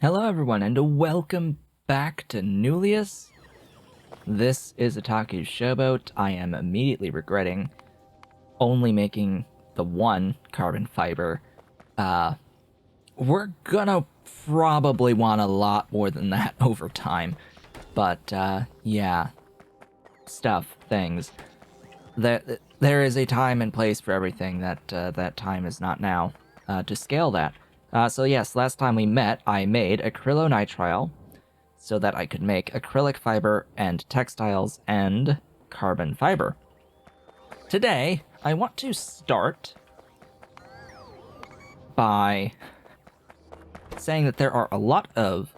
Hello everyone, and welcome back to Nullius. This is Otaku's Showboat. I am immediately regretting only making the one carbon fiber. We're gonna probably want a lot more than that over time. But, yeah. Things. There is a time and place for everything. That time is not now. To scale that. So yes, last time we met, I made acrylonitrile so that I could make acrylic fiber and textiles and carbon fiber. Today, I want to start by saying that there are a lot of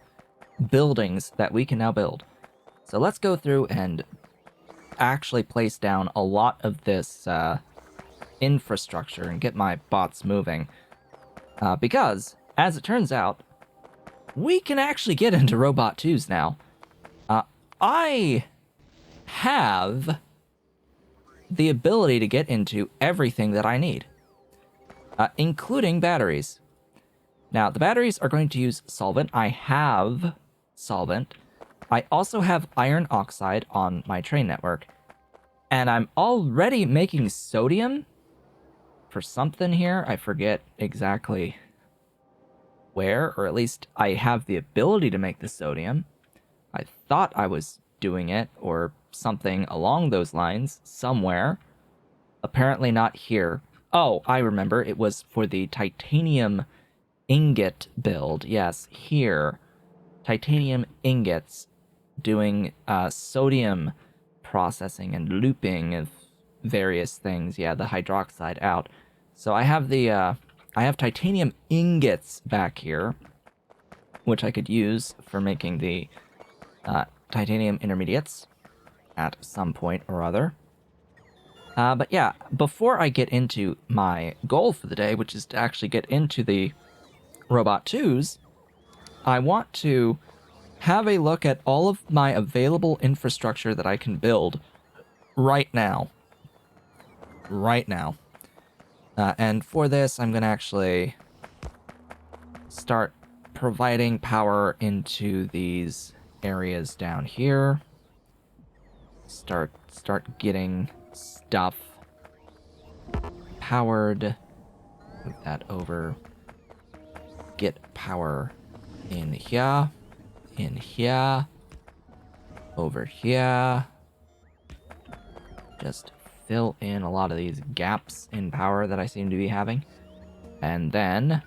buildings that we can now build. So let's go through and actually place down a lot of this infrastructure and get my bots moving. Because, as it turns out, we can actually get into Robot 2s now. I have the ability to get into everything that I need, including batteries. Now, the batteries are going to use solvent. I have solvent. I also have iron oxide on my train network. And I'm already making sodium for something here. I forget exactly where, or at least I have the ability to make the sodium. I thought I was doing it, or something along those lines, somewhere. Apparently not here. Oh, I remember. It was for the titanium ingot build. Yes, here. Titanium ingots doing sodium processing and looping of various things. Yeah, the hydroxide out. So I have I have titanium ingots back here, which I could use for making the titanium intermediates at some point or other. But yeah, before I get into my goal for the day, which is to actually get into the Robot 2s, I want to have a look at all of my available infrastructure that I can build right now. And for this, I'm going to actually start providing power into these areas down here. Start getting stuff powered. Move that over. Get power in here. In here. Over here. Just fill in a lot of these gaps in power that I seem to be having. And then,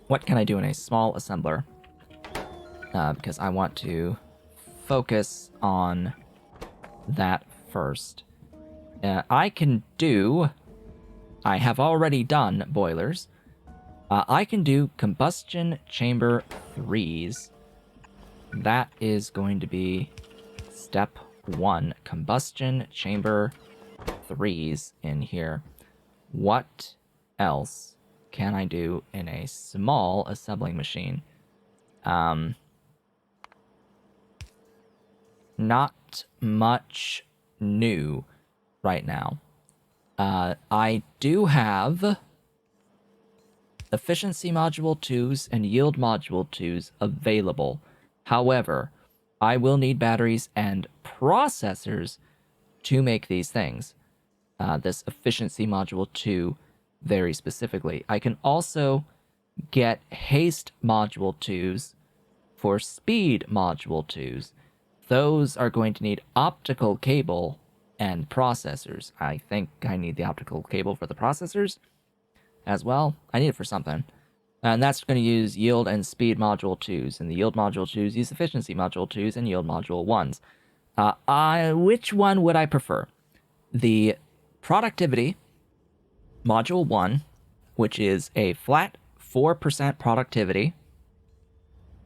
what can I do in a small assembler? Because I want to focus on that first. I have already done boilers. I can do combustion chamber 3s. That is going to be step 1. Combustion chamber 3s in here. What else can I do in a small assembling machine? Not much new right now. I do have efficiency module 2s and yield module 2s available. However, I will need batteries and processors to make these things. This efficiency module 2 very specifically. I can also get haste module 2s for speed module 2s. Those are going to need optical cable and processors. I think I need the optical cable for the processors as well. I need it for something. And that's going to use yield and speed module 2s. And the yield module 2s use efficiency module 2s and yield module 1s. Which one would I prefer? The productivity module 1, which is a flat 4% productivity,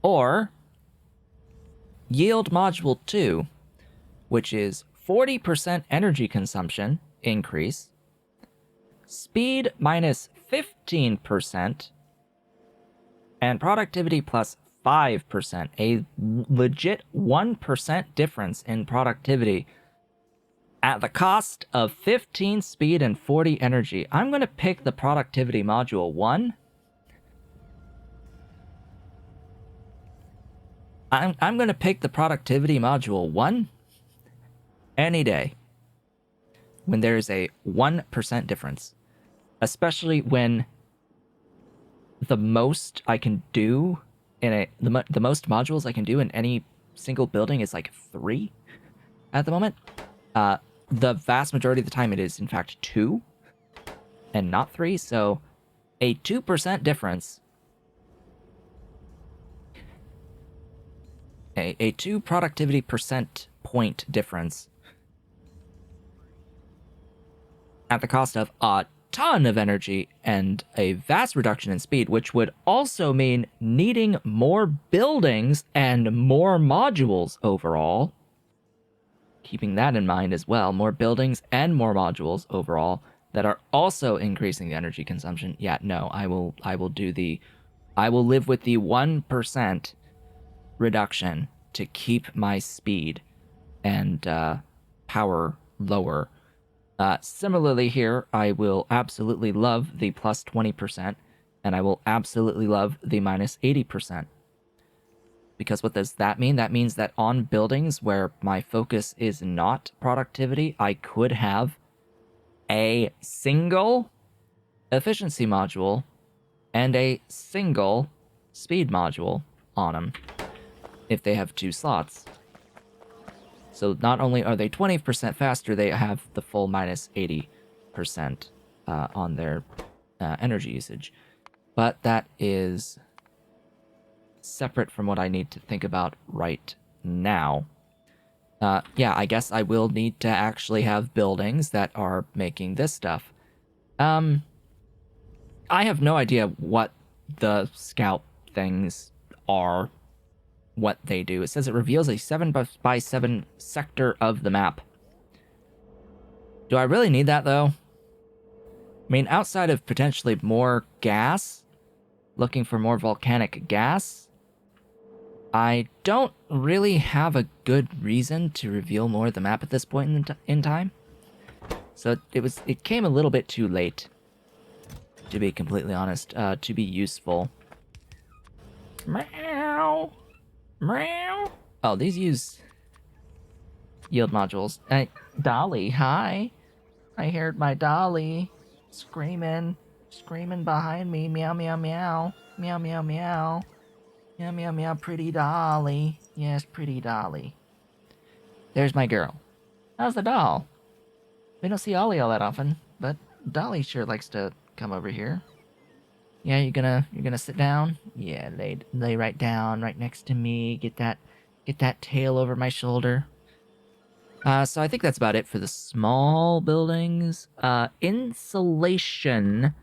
or yield module 2, which is 40% energy consumption increase, speed minus 15%, and productivity plus 5%, a legit 1% difference in productivity at the cost of 15 speed and 40 energy. I'm going to pick the productivity module 1 I'm gonna pick the productivity module 1 any day when there's a 1% difference. Especially when the most I can do in the most modules I can do in any single building is like 3 at the moment. The vast majority of the time it is in fact 2 and not 3, so a 2% difference, a 2 productivity percent point difference at the cost of a ton of energy and a vast reduction in speed, which would also mean needing more buildings and more modules overall. Keeping that in mind as well, more buildings and more modules overall that are also increasing the energy consumption. Yeah, no, I will live with the 1% reduction to keep my speed and power lower. Similarly here, I will absolutely love the plus 20%, and I will absolutely love the minus 80%. Because what does that mean? That means that on buildings where my focus is not productivity, I could have a single efficiency module and a single speed module on them if they have 2 slots. So not only are they 20% faster, they have the full minus 80% on their energy usage. But that is separate from what I need to think about right now. Yeah, I guess I will need to actually have buildings that are making this stuff. I have no idea what the scout things are, what they do. It says it reveals a 7x7 sector of the map. Do I really need that, though? I mean, outside of potentially more gas, looking for more volcanic gas, I don't really have a good reason to reveal more of the map at this point in time. So it came a little bit too late, to be completely honest, to be useful. Meow. Meow. Oh, these use yield modules. Dolly, hi. I heard my Dolly screaming behind me. Meow, meow, meow. Meow, meow, meow. Meow, meow, meow, pretty Dolly. Yes, pretty Dolly. There's my girl. How's the doll? We don't see Ollie all that often, but Dolly sure likes to come over here. Yeah, you're gonna sit down? Yeah, lay right down, right next to me. Get that tail over my shoulder. So I think that's about it for the small buildings. Insulation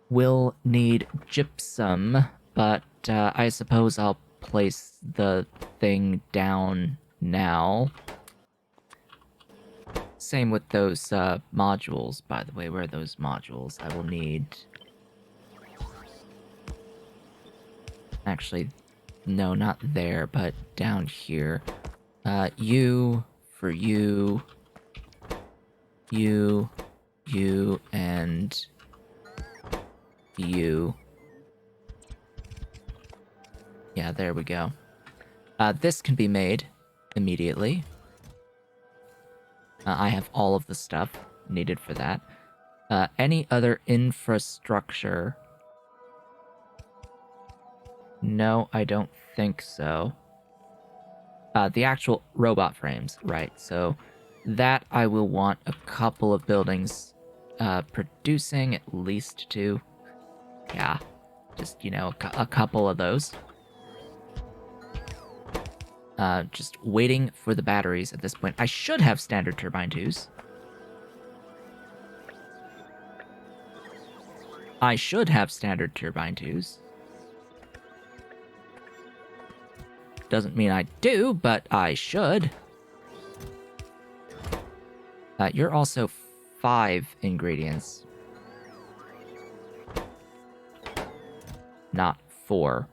will need gypsum, but I suppose I'll place the thing down now. Same with those modules, by the way. Where are those modules? I will need... Actually, no, not there, but down here. You, for you, and you. Yeah, there we go. This can be made immediately. I have all of the stuff needed for that. Any other infrastructure? No, I don't think so. The actual robot frames, right. So that I will want a couple of buildings producing, at least 2. Yeah, just, a couple of those. Just waiting for the batteries at this point. I should have standard turbine 2s. I should have standard turbine 2s. Doesn't mean I do, but I should. You're also 5 ingredients. Not 4.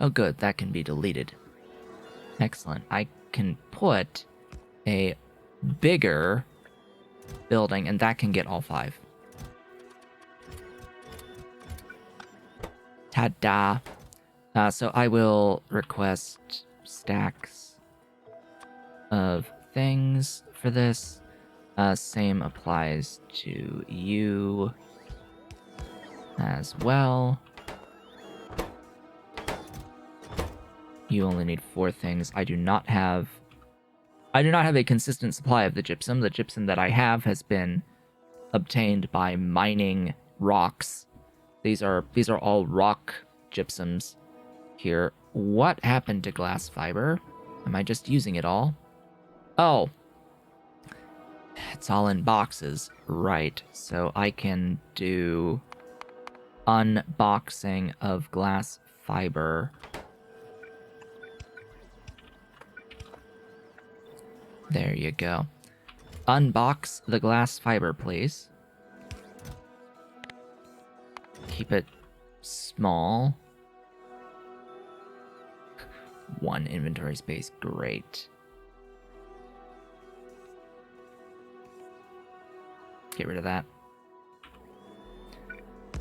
Oh good, that can be deleted. Excellent. I can put a bigger building, and that can get all 5. Ta-da! So I will request stacks of things for this. Same applies to you as well. You only need 4 things. I do not have a consistent supply of the gypsum. The gypsum that I have has been obtained by mining rocks. These are all rock gypsums here. What happened to glass fiber? Am I just using it all? Oh. It's all in boxes. Right. So I can do unboxing of glass fiber. There you go. Unbox the glass fiber, please. Keep it small. 1 inventory space, great. Get rid of that.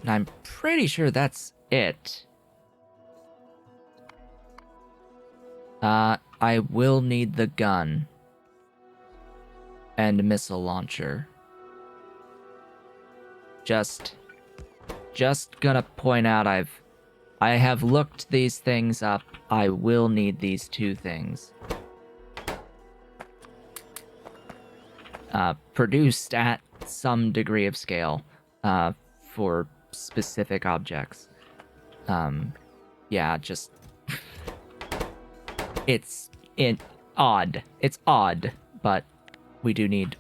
And I'm pretty sure that's it. I will need the gun. And missile launcher. Just gonna point out I have looked these things up. I will need these 2 things. Produced at some degree of scale, for specific objects. Yeah, just it's odd. It's odd, but we do need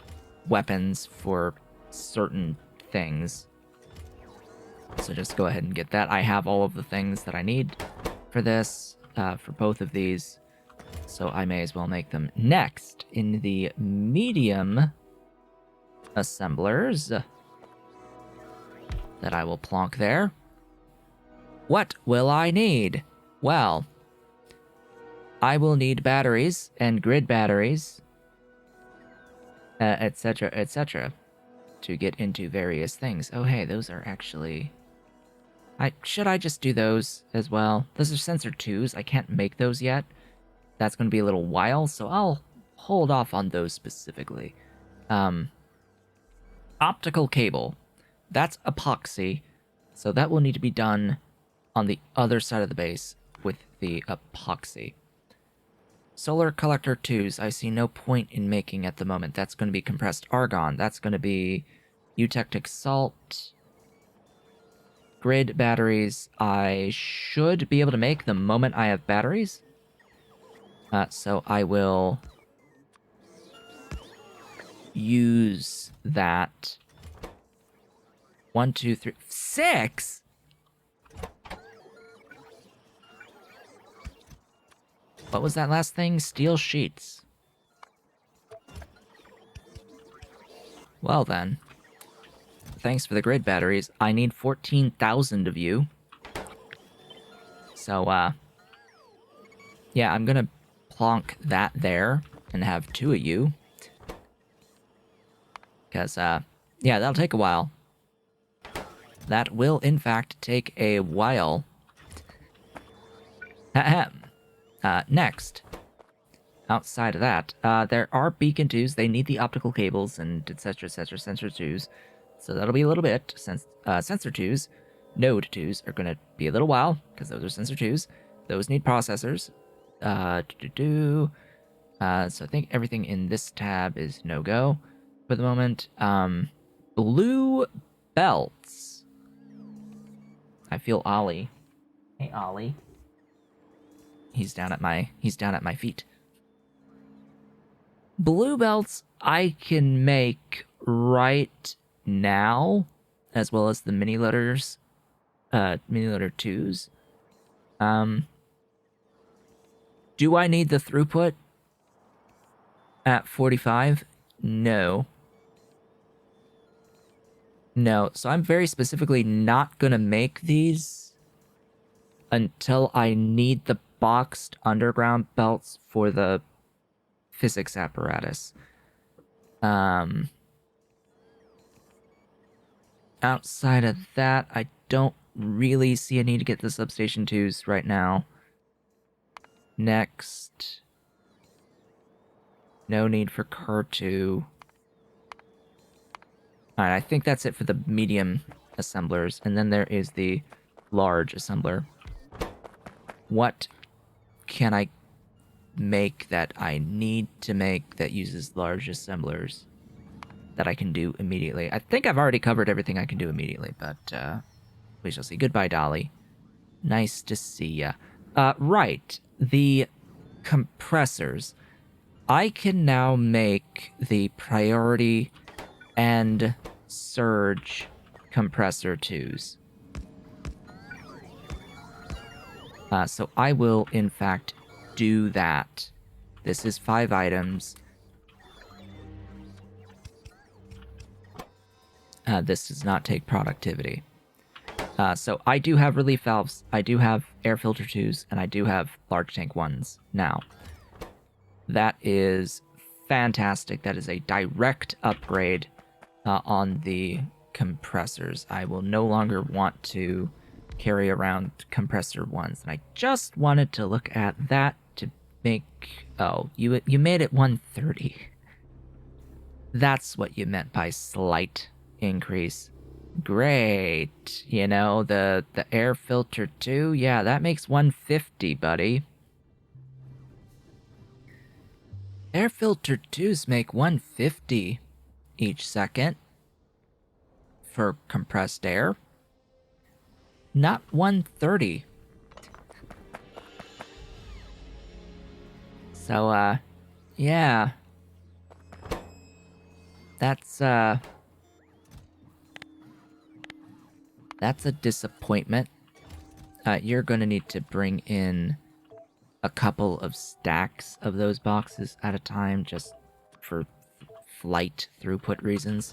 weapons for certain things. So just go ahead and get that. I have all of the things that I need for this, for both of these. So I may as well make them. Next, in the medium assemblers that I will plonk there. What will I need? Well, I will need batteries and grid batteries, etc., etc., to get into various things. Oh, hey, those are actually... should I just do those as well? Those are sensor 2s. I can't make those yet. That's going to be a little while, so I'll hold off on those specifically. Optical cable. That's epoxy, so that will need to be done on the other side of the base with the epoxy. Solar collector 2s, I see no point in making at the moment. That's going to be compressed argon. That's going to be eutectic salt. Grid batteries, I should be able to make the moment I have batteries. So I will use that. 1, 2, 3, 6? What was that last thing? Steel sheets. Well then. Thanks for the grid batteries. I need 14,000 of you. So, yeah, I'm gonna plonk that there and have 2 of you. Because, yeah, that'll take a while. That will, in fact, take a while. Next. Outside of that, there are beacon 2s. They need the optical cables and etc. etc. sensor 2s. So that'll be a little bit. Sensor 2s, node 2s are going to be a little while because those are sensor 2s. Those need processors. So I think everything in this tab is no-go for the moment. Blue belts. I feel Ollie. Hey, Ollie. He's down at my feet. Blue belts I can make right now, as well as the mini loaders, mini loader 2s. Do I need the throughput at 45? No. No, so I'm very specifically not gonna make these until I need the boxed underground belts for the physics apparatus. Outside of that, I don't really see a need to get the substation 2s right now. Next. No need for car 2. Alright, I think that's it for the medium assemblers. And then there is the large assembler. What can I make that I need to make that uses large assemblers that I can do immediately? I think I've already covered everything I can do immediately, but we shall see. Goodbye, Dolly. Nice to see ya. Right. The compressors. I can now make the priority and surge compressor 2s. So I will, in fact, do that. This is 5 items. This does not take productivity. So I do have relief valves, I do have air filter 2s, and I do have large tank 1s now. That is fantastic. That is a direct upgrade on the compressors. I will no longer want to carry around compressor 1s. And I just wanted to look at that to make... Oh, you made it 130. That's what you meant by slight increase. Great. You know, the air filter 2, yeah, that makes 150, buddy. Air filter 2s make 150 each second for compressed air. Not 130. So, yeah. That's a disappointment. You're gonna need to bring in a couple of stacks of those boxes at a time, just for flight throughput reasons.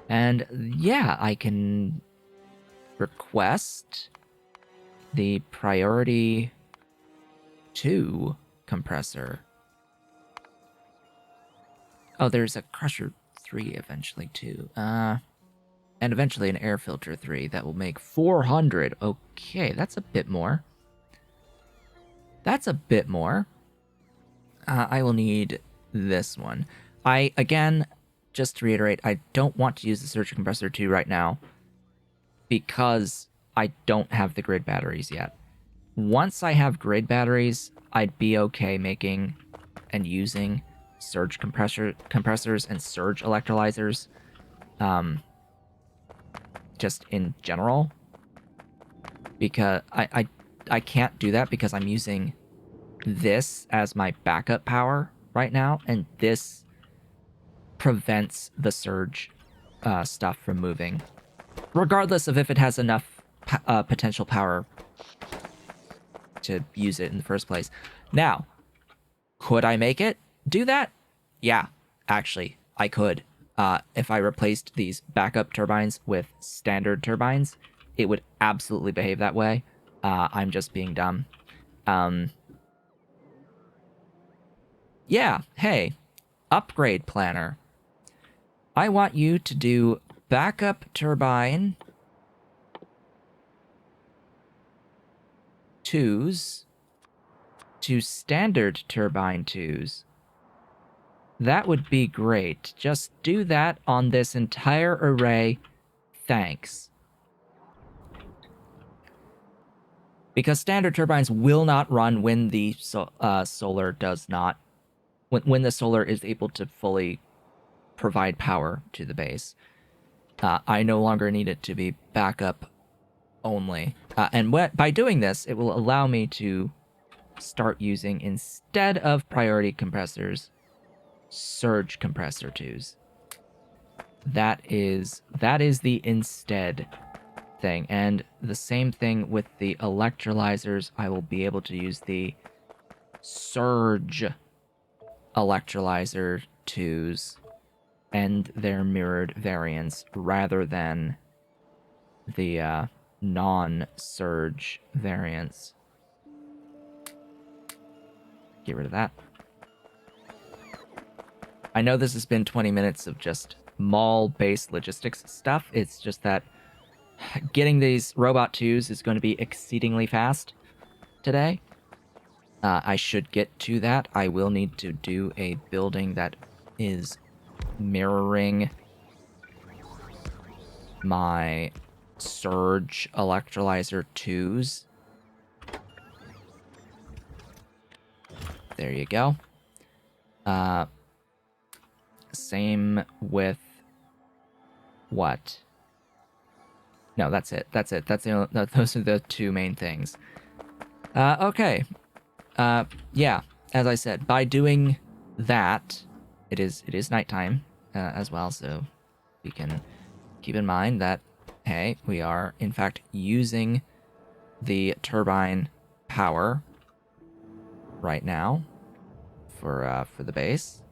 And yeah, I can request the priority 2 compressor. Oh, there's a crusher 3 eventually too. And eventually an air filter 3 that will make 400. Okay, that's a bit more. That's a bit more. I will need this one. Again, just to reiterate, I don't want to use the surge compressor 2 right now because I don't have the grid batteries yet. Once I have grid batteries, I'd be okay making and using surge compressors and surge electrolyzers. Just in general. Because I can't do that because I'm using this as my backup power right now, and this prevents the surge stuff from moving, regardless of if it has enough potential power to use it in the first place. Now, could I make it do that? Yeah, actually, I could. If I replaced these backup turbines with standard turbines, it would absolutely behave that way. I'm just being dumb. Yeah, hey, upgrade planner. I want you to do backup turbine 2s to standard turbine 2s. That would be great. Just do that on this entire array. Thanks. Because standard turbines will not run when the solar does not... When the solar is able to fully provide power to the base. I no longer need it to be backup only. And by doing this, it will allow me to start using, instead of priority compressors, surge compressor 2s. That is the instead thing. And the same thing with the electrolyzers. I will be able to use the surge electrolyzer 2s and their mirrored variants rather than the non-surge variants. Get rid of that. I know this has been 20 minutes of just mall-based logistics stuff. It's just that getting these robot 2s is going to be exceedingly fast today. I should get to that. I will need to do a building that is mirroring my Surge Electrolyzer 2s. There you go. Same with what? No, that's it. That's it. Those are the two main things. Okay. Yeah, as I said, by doing that, it is nighttime as well, so we can keep in mind that, hey, we are in fact using the turbine power right now for the base.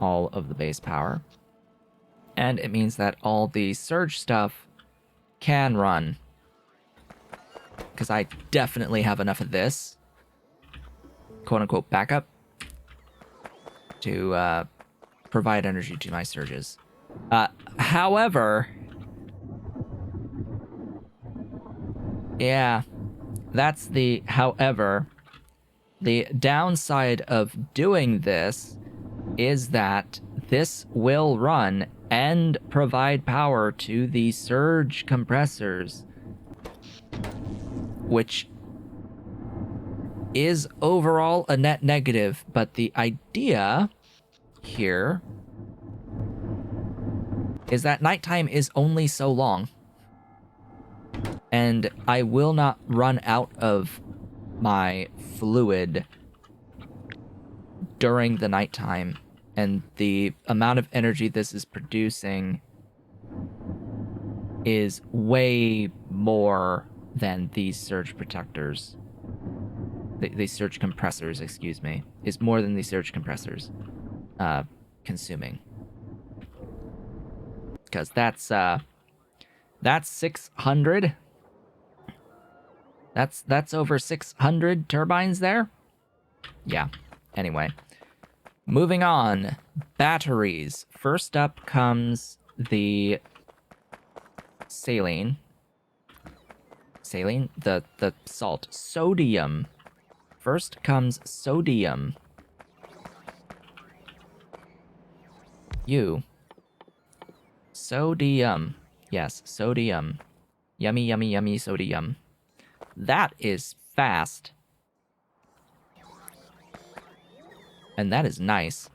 All of the base power. And it means that all the surge stuff can run. Because I definitely have enough of this, quote-unquote, backup to provide energy to my surges. However, yeah, that's the however. The downside of doing this is that this will run and provide power to the surge compressors, which is overall a net negative, but the idea here is that nighttime is only so long, and I will not run out of my fluid during the nighttime, and the amount of energy this is producing is way more than these surge protectors. The surge compressors, excuse me, is more than the surge compressors consuming. Because that's 600. That's over 600 turbines there. Yeah. Anyway, moving on. Batteries. First up comes the saline. Saline? The salt. Sodium. First comes sodium. Sodium. Yes, sodium. Yummy, yummy, yummy sodium. That is fast. And that is nice.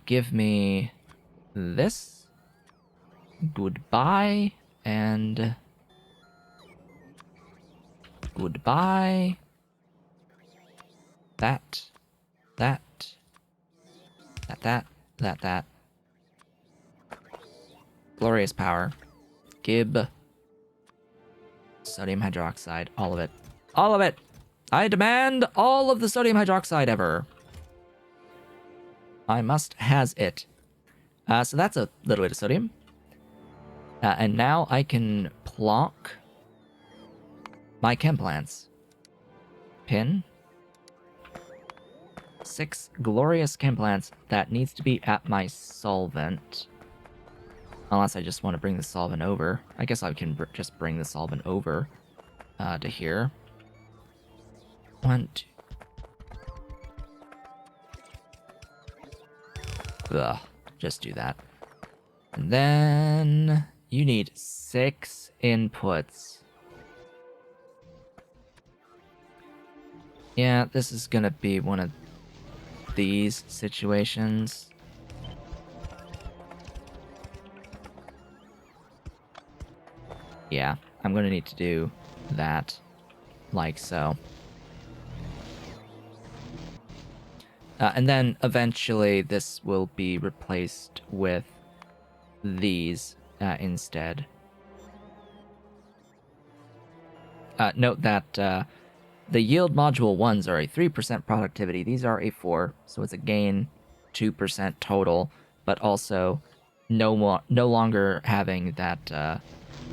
Give me this. Goodbye. And goodbye. That. Glorious power. Gib. Sodium hydroxide. All of it. All of it! I demand all of the sodium hydroxide ever. I must has it. So that's a little bit of sodium. And now I can plonk my chem plants. Pin. 6 glorious chem plants. That needs to be at my solvent. Unless I just want to bring the solvent over. I guess I can just bring the solvent over to here. 1, 2. Ugh, just do that. And then you need 6 inputs. Yeah, this is gonna be one of these situations. Yeah, I'm gonna need to do that, like so. And then eventually this will be replaced with these instead. Note that the yield module 1s are a 3% productivity. These are a 4, so it's a gain 2% total, but also no longer having that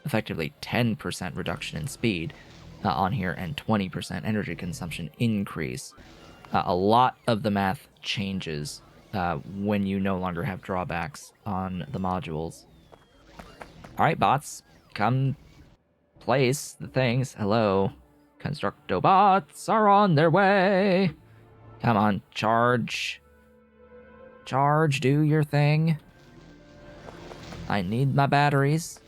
effectively 10% reduction in speed on here and 20% energy consumption increase. A lot of the math changes when you no longer have drawbacks on the modules. Alright, bots. Come place the things. Hello. Constructobots are on their way. Come on, charge. Charge, do your thing. I need my batteries.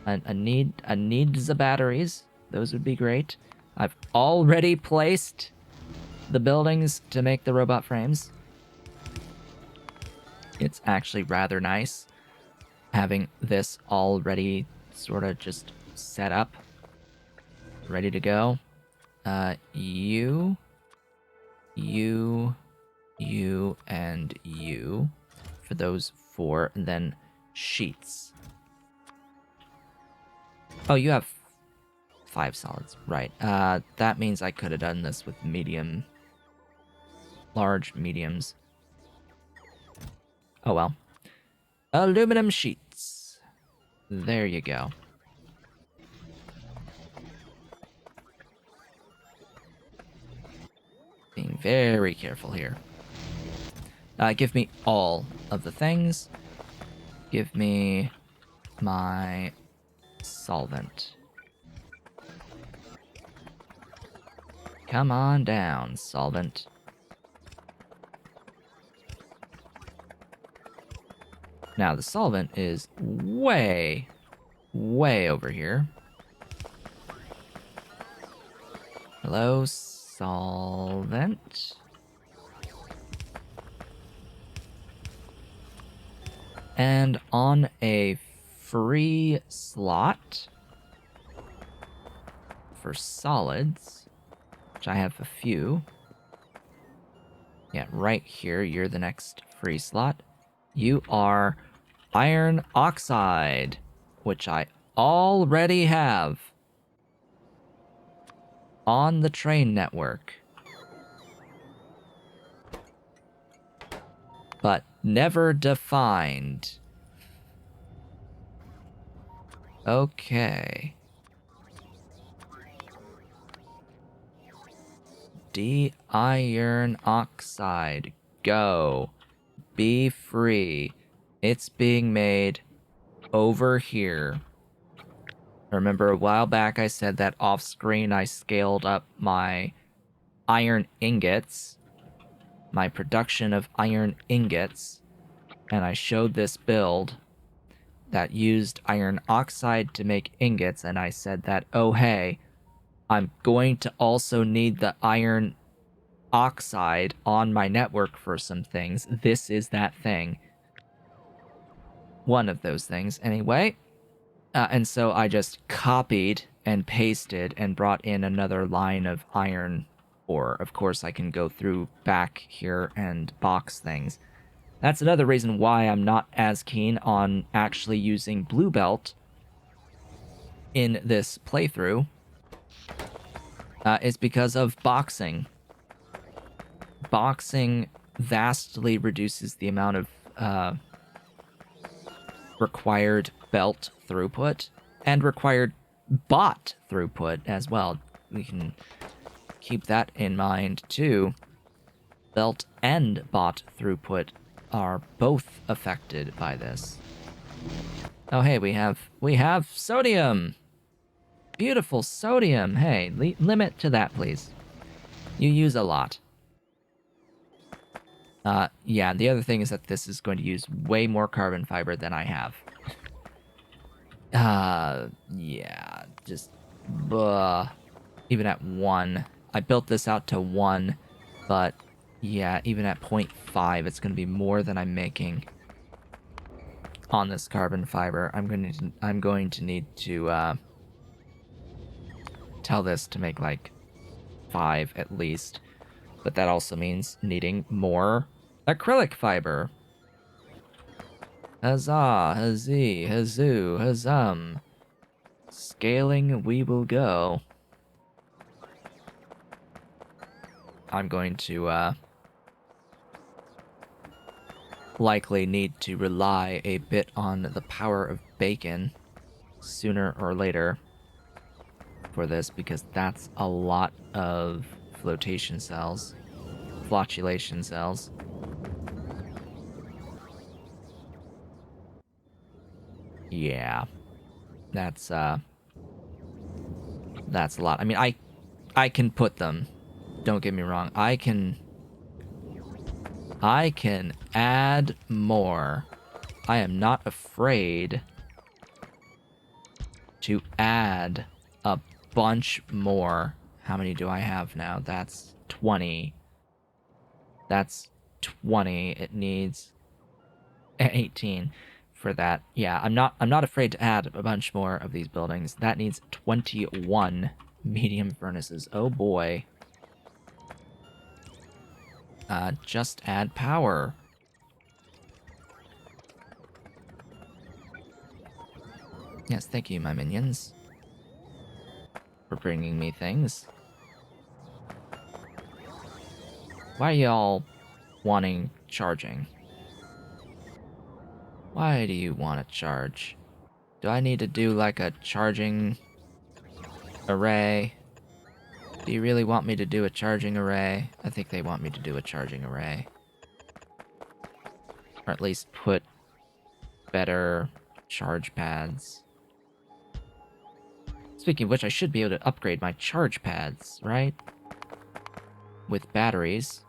I need the batteries. Those would be great. I've already placed the buildings to make the robot frames. It's actually rather nice having this already sort of just set up, ready to go. You, and you for those 4, and then sheets. Oh, you have 5 solids, right. That means I could have done this with large mediums. Oh well. Aluminum sheets. There you go. Being very careful here. Give me all of the things. Give me my solvent. Come on down, solvent. Now, the solvent is way over here. Hello, solvent. And on a free slot for solids, which I have a few. Yeah, right here, you're the next free slot. You are iron oxide, which I already have on the train network. But never defined. Okay. D-iron oxide. Go. Be free. It's being made over here. Remember a while back I said that off screen I scaled up my iron ingots, my production of iron ingots, and I showed this build that used iron oxide to make ingots, and I said that, oh hey, I'm going to also need the iron oxide on my network for some things. This is that thing. One of those things, anyway. And so I just copied and pasted and brought in another line of iron ore. Of course, I can go through back here and box things. That's another reason why I'm not as keen on actually using Blue Belt in this playthrough. Is because of boxing. Boxing vastly reduces the amount of required belt throughput and required bot throughput as well. We can keep that in mind too. Belt and bot throughput are both affected by this. Oh hey, we have sodium. Beautiful sodium. Hey, limit to that, please. You use a lot. Yeah, the other thing is that this is going to use way more carbon fiber than I have. Yeah, just... Even at 1. I built this out to 1, but yeah, even at 0.5, it's going to be more than I'm making on this carbon fiber. I'm going to need to, tell this to make like 5 at least, but that also means needing more acrylic fiber. Huzzah, huzzee, hazoo, huzzum. Scaling we will go. I'm going to likely need to rely a bit on the power of bacon sooner or later for this, because that's a lot of flotation cells, flocculation cells. Yeah. That's a lot. I mean, I can put them. Don't get me wrong. I can add more. I am not afraid to add a bunch more. How many do I have now? That's 20. That's 20. It needs 18 for that. Yeah, I'm not afraid to add a bunch more of these buildings. That needs 21 medium furnaces. Oh boy. Just add power. Yes, thank you, my minions, for bringing me things. Why are y'all wanting charging? Why do you want to charge? Do I need to do like a charging array? Do you really want me to do a charging array? I think they want me to do a charging array. Or at least put better charge pads. Speaking of which, I should be able to upgrade my charge pads, right? With batteries.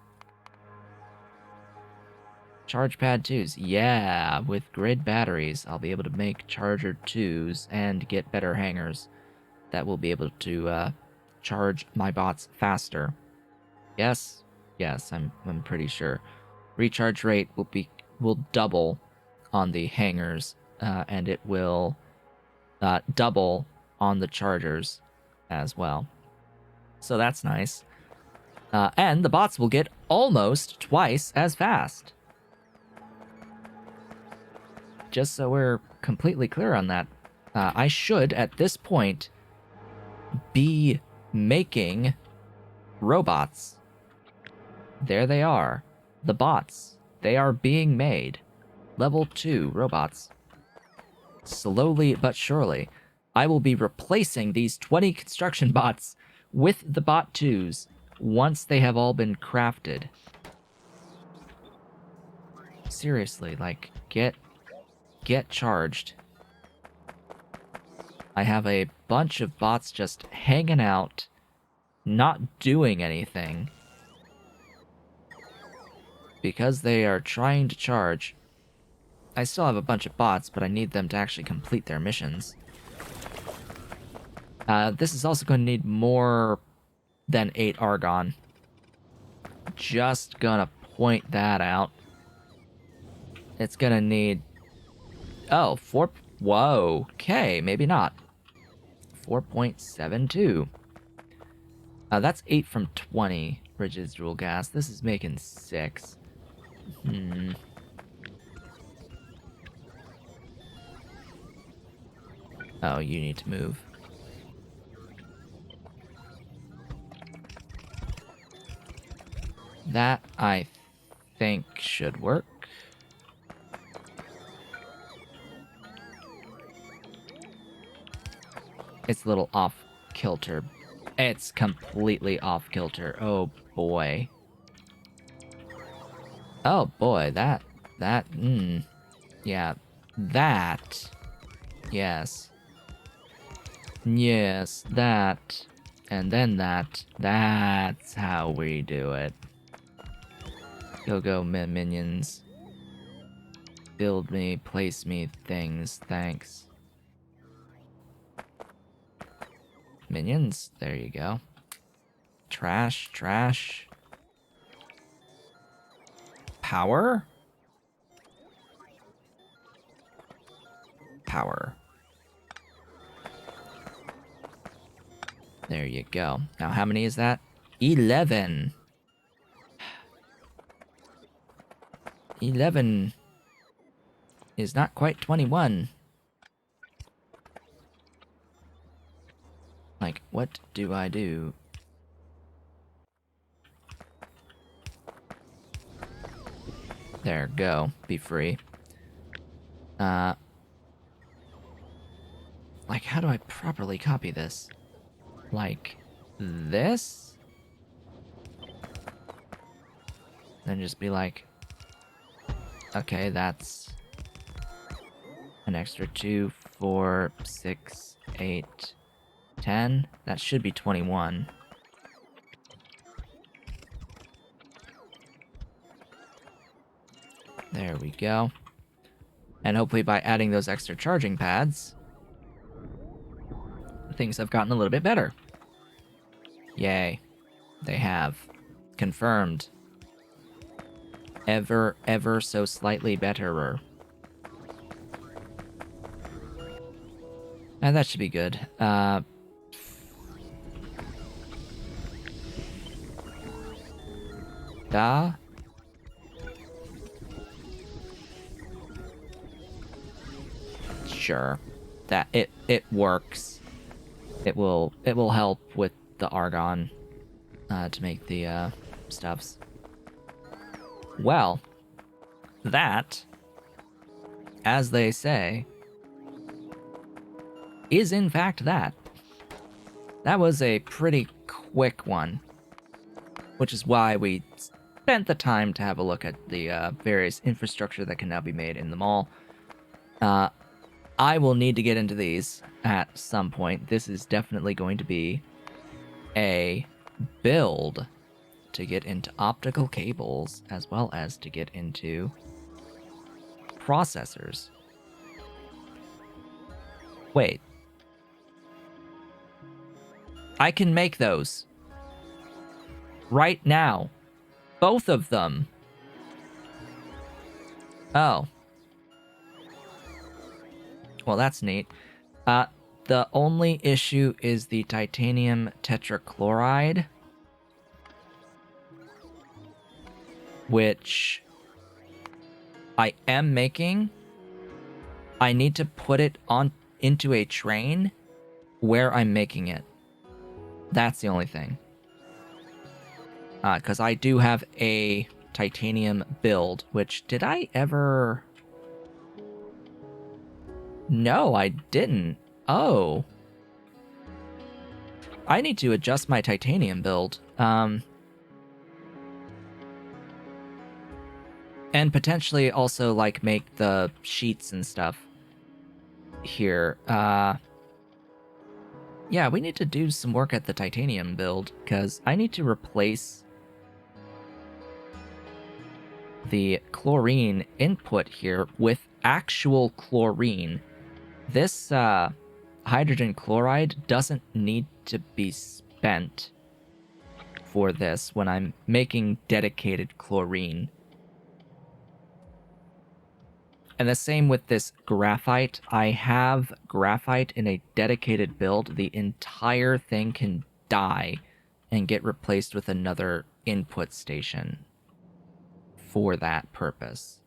Charge pad 2s. Yeah, with grid batteries, I'll be able to make charger 2s and get better hangers that will be able to charge my bots faster. Yes, I'm pretty sure. Recharge rate will double on the hangers, and it will double on the chargers as well. So that's nice. And the bots will get almost twice as fast. Just so we're completely clear on that, I should, at this point, be making robots. There they are. The bots. They are being made. Level 2 robots. Slowly but surely, I will be replacing these 20 construction bots with the bot 2s once they have all been crafted. Seriously, like, get charged. I have a bunch of bots just hanging out, not doing anything, because they are trying to charge. I still have a bunch of bots, but I need them to actually complete their missions. This is also going to need more than 8 argon. Just gonna point that out. It's gonna need... Oh, 4... Whoa, okay, maybe not. 4.72. That's 8 from 20 residual gas. This is making 6. Oh, you need to move. That, I think, should work. It's a little off-kilter. It's completely off-kilter. Oh, boy. Oh, boy, that, yeah, that, yes. Yes, that, and then that. That's how we do it. Go, minions. Build me, place me things, thanks. Minions, there you go. Trash. Power? Power. There you go. Now, how many is that? 11. 11 is not quite 21. Like, what do I do? There, go. Be free. Like, how do I properly copy this? Like, this? Then just be like... Okay, that's... An extra 2, 4, 6, 8, 10. That should be 21. There we go. And hopefully by adding those extra charging pads, things have gotten a little bit better. Yay. They have. Confirmed. Ever so slightly betterer. And that should be good. Sure. That it works. It will help with the argon to make the stuffs. Well, that, as they say, is in fact that. That was a pretty quick one, which is why we spent the time to have a look at the various infrastructure that can now be made in the mall. I will need to get into these at some point. This is definitely going to be a build to get into optical cables as well as to get into processors. Wait. I can make those right now. Both of them. Oh. Well, that's neat. The only issue is the titanium tetrachloride, which I am making. I need to put it on into a train where I'm making it. That's the only thing. Because I do have a titanium build, which did I ever... No, I didn't. Oh. I need to adjust my titanium build. And potentially also, like, make the sheets and stuff here. Yeah, we need to do some work at the titanium build, because I need to replace the chlorine input here with actual chlorine. This hydrogen chloride doesn't need to be spent for this when I'm making dedicated chlorine. And the same with this graphite. I have graphite in a dedicated build. The entire thing can die and get replaced with another input station for that purpose.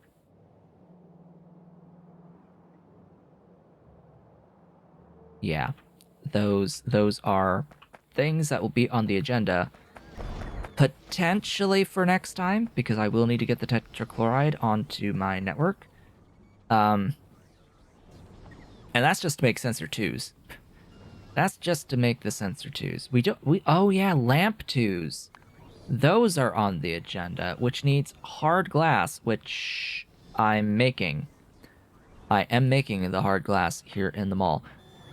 Yeah, those are things that will be on the agenda potentially for next time, because I will need to get the tetrachloride onto my network. And that's just to make sensor 2s. That's just to make the sensor 2s. Oh yeah, lamp 2s. Those are on the agenda, which needs hard glass, which I'm making. I am making the hard glass here in the mall.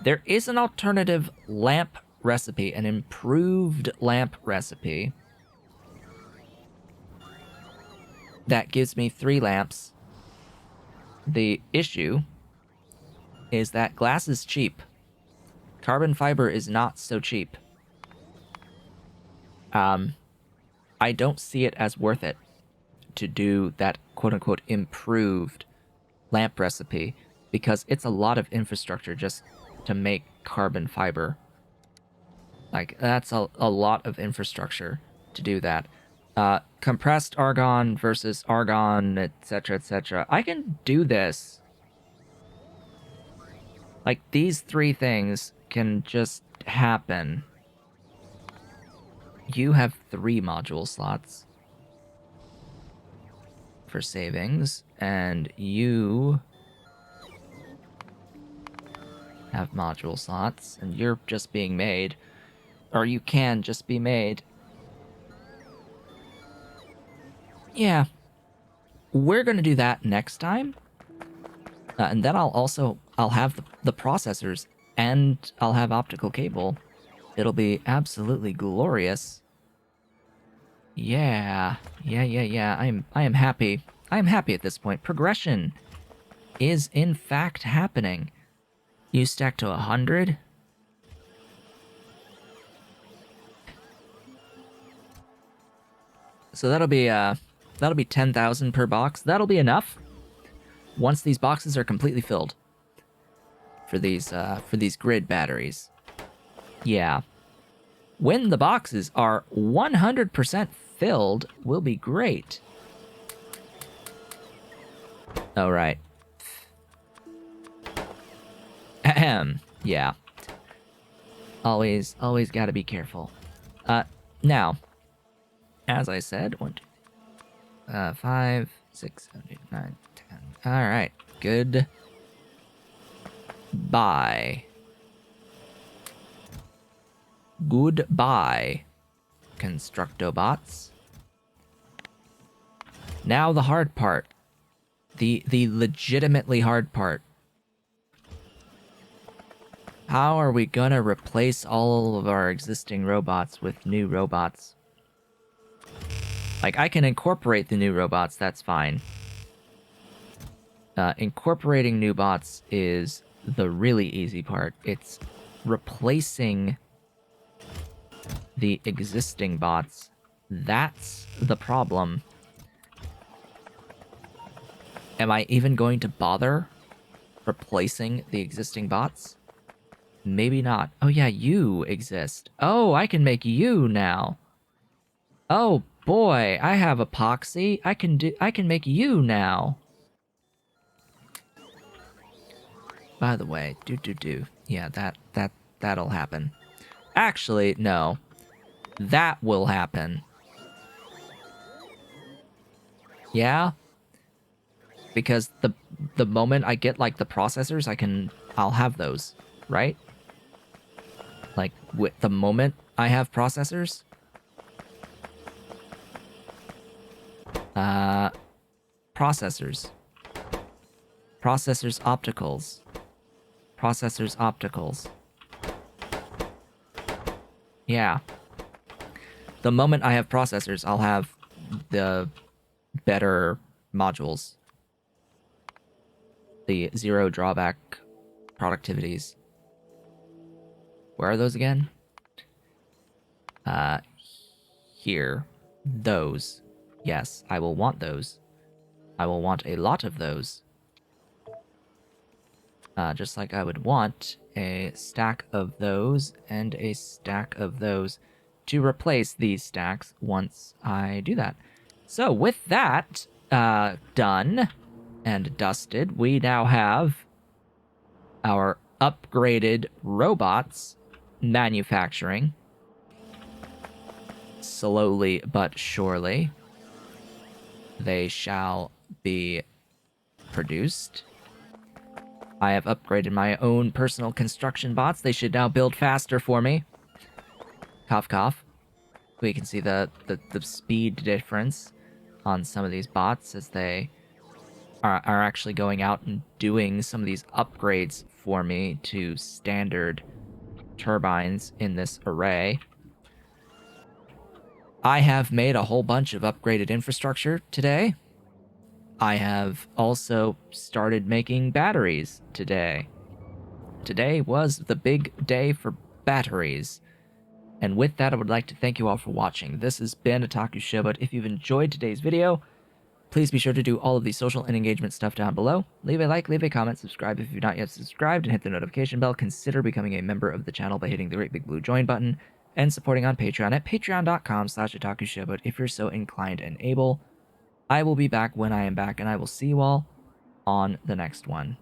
There is an alternative lamp recipe, an improved lamp recipe that gives me 3 lamps. The issue is that glass is cheap. Carbon fiber is not so cheap. I don't see it as worth it to do that quote-unquote improved lamp recipe, because it's a lot of infrastructure just to make carbon fiber. Like, that's a lot of infrastructure to do that. Compressed argon versus argon, etc., etc. I can do this. Like, these 3 things can just happen. You have 3 module slots for savings, and you have module slots, and you're just being made. Or you can just be made. Yeah. We're gonna do that next time. And then I'll have the processors, and I'll have optical cable. It'll be absolutely glorious. Yeah. I am happy. I am happy at this point. Progression is in fact happening. You stack to 100. So that'll be 10,000 per box. That'll be enough once these boxes are completely filled for these grid batteries. Yeah. When the boxes are 100% filled, will be great. All right. Ahem. Yeah. Always gotta be careful. Now, as I said, 5, 6, 7, 8, 9, 10. All right. Good. Bye. Goodbye, Constructobots. Now the hard part. The legitimately hard part. How are we gonna replace all of our existing robots with new robots? Like, I can incorporate the new robots, that's fine. Incorporating new bots is the really easy part. It's replacing the existing bots. That's the problem. Am I even going to bother replacing the existing bots? Maybe not. Oh yeah, you exist. Oh, I can make you now. Oh boy, I have epoxy. I can make you now. By the way, yeah, that'll happen. Actually, no. That will happen. Yeah? Because the moment I get, like, the processors, I'll have those, right? Like, with the moment I have processors. Processors. Processors opticals. Processors opticals. Yeah. The moment I have processors, I'll have the better modules. The zero drawback productivities. Where are those again? Here. Those. Yes, I will want those. I will want a lot of those. Just like I would want a stack of those and a stack of those to replace these stacks once I do that. So with that done and dusted, we now have our upgraded robots manufacturing. Slowly but surely, they shall be produced. I have upgraded my own personal construction bots. They should now build faster for me. Cough, cough. We can see the speed difference on some of these bots as they are actually going out and doing some of these upgrades for me to standard turbines in this array. I have made a whole bunch of upgraded infrastructure today. I have also started making batteries today. Today was the big day for batteries. And with that, I would like to thank you all for watching. This has been Otaku Showboat. If you've enjoyed today's video, please be sure to do all of the social and engagement stuff down below. Leave a like, leave a comment, subscribe if you've not yet subscribed, and hit the notification bell. Consider becoming a member of the channel by hitting the great big blue join button and supporting on Patreon at patreon.com/otakushowboat if you're so inclined and able. I will be back when I am back, and I will see you all on the next one.